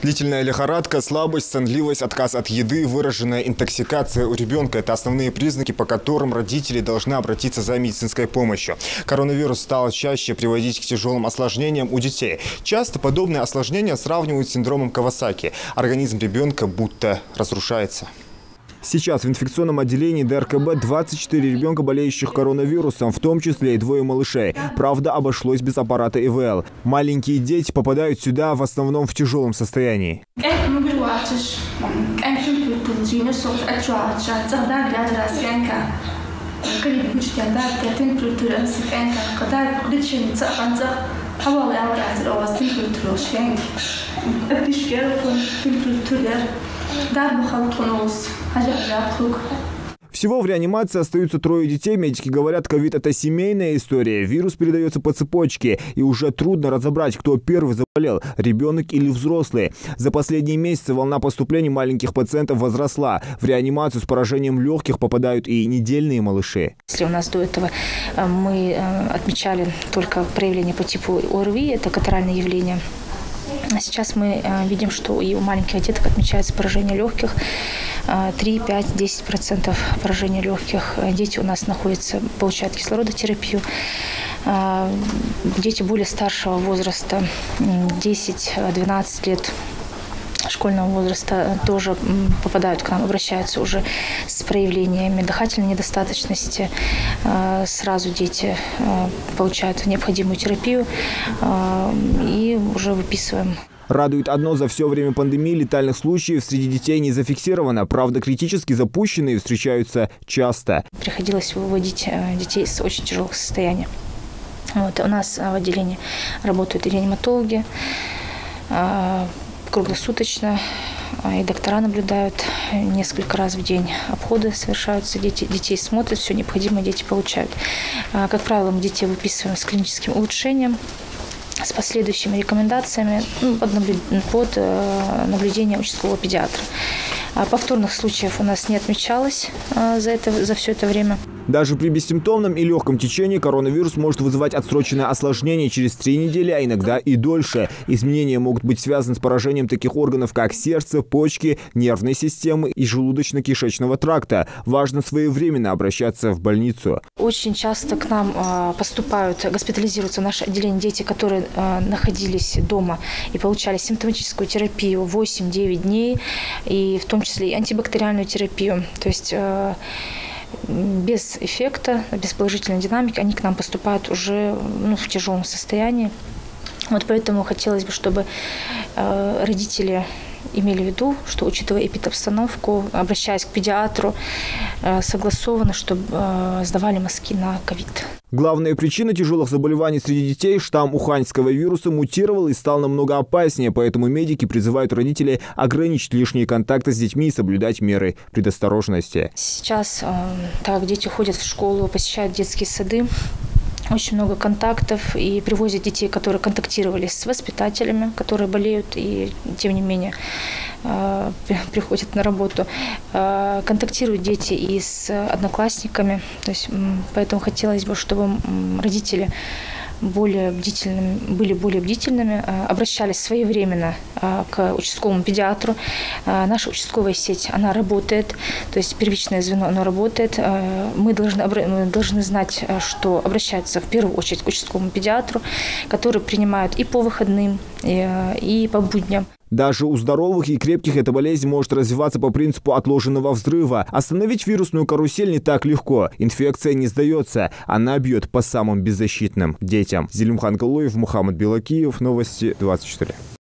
Длительная лихорадка, слабость, сонливость, отказ от еды, выраженная интоксикация у ребенка – это основные признаки, по которым родители должны обратиться за медицинской помощью. Коронавирус стал чаще приводить к тяжелым осложнениям у детей. Часто подобные осложнения сравнивают с синдромом Кавасаки. Организм ребенка будто разрушается. Сейчас в инфекционном отделении ДРКБ 24 ребенка, болеющих коронавирусом, в том числе и 2 малышей. Правда, обошлось без аппарата ИВЛ. Маленькие дети попадают сюда в основном в тяжелом состоянии. Всего в реанимации остаются 3 детей. Медики говорят, ковид – это семейная история. Вирус передается по цепочке. И уже трудно разобрать, кто первый заболел – ребенок или взрослый. За последние месяцы волна поступлений маленьких пациентов возросла. В реанимацию с поражением легких попадают и недельные малыши. Если у нас до этого мы отмечали только проявление по типу ОРВИ, это катаральное явление, сейчас мы видим, что и у маленьких деток отмечается поражение легких. 3, 5, 10% поражения легких. Дети у нас находятся, получают кислородотерапию. Дети более старшего возраста, 10-12 лет школьного возраста, тоже попадают к нам, обращаются уже с проявлениями дыхательной недостаточности. Сразу дети получают необходимую терапию и уже выписываем. Радует одно: за все время пандемии летальных случаев среди детей не зафиксировано. Правда, критически запущенные встречаются часто. Приходилось выводить детей с очень тяжелых состояний. У нас в отделении работают и реаниматологи круглосуточно, и доктора наблюдают несколько раз в день. Обходы совершаются, детей смотрят, все необходимое дети получают. Как правило, мы детей выписываем с клиническим улучшением, с последующими рекомендациями под наблюдение участкового педиатра. Повторных случаев у нас не отмечалось за все это время. Даже при бессимптомном и легком течении коронавирус может вызывать отсроченное осложнение через 3 недели, а иногда и дольше. Изменения могут быть связаны с поражением таких органов, как сердце, почки, нервной системы и желудочно-кишечного тракта. Важно своевременно обращаться в больницу. Очень часто к нам поступают, госпитализируются в наше отделение дети, которые находились дома и получали симптоматическую терапию 8-9 дней, и в том числе и антибактериальную терапию. То есть без эффекта, без положительной динамики они к нам поступают уже в тяжелом состоянии. Поэтому хотелось бы, чтобы родители имели в виду, что, учитывая эпидобстановку, обращаясь к педиатру, согласованно, чтобы сдавали мазки на ковид. Главная причина тяжелых заболеваний среди детей – штамм уханьского вируса мутировал и стал намного опаснее, поэтому медики призывают родителей ограничить лишние контакты с детьми и соблюдать меры предосторожности. Сейчас, так как дети ходят в школу, посещают детские сады, очень много контактов, и привозят детей, которые контактировали с воспитателями, которые болеют и, тем не менее, приходят на работу. Контактируют дети и с одноклассниками. Поэтому хотелось бы, чтобы родители были более бдительными, обращались своевременно к участковому педиатру. Наша участковая сеть, она работает, то есть первичное звено, оно работает. Мы должны знать, что обращаются в первую очередь к участковому педиатру, который принимает и по выходным, и по будням. Даже у здоровых и крепких эта болезнь может развиваться по принципу отложенного взрыва. Остановить вирусную карусель не так легко. Инфекция не сдается. Она бьет по самым беззащитным детям. Зелимхан Калуев, Мухаммад Белакиев. Новости 24.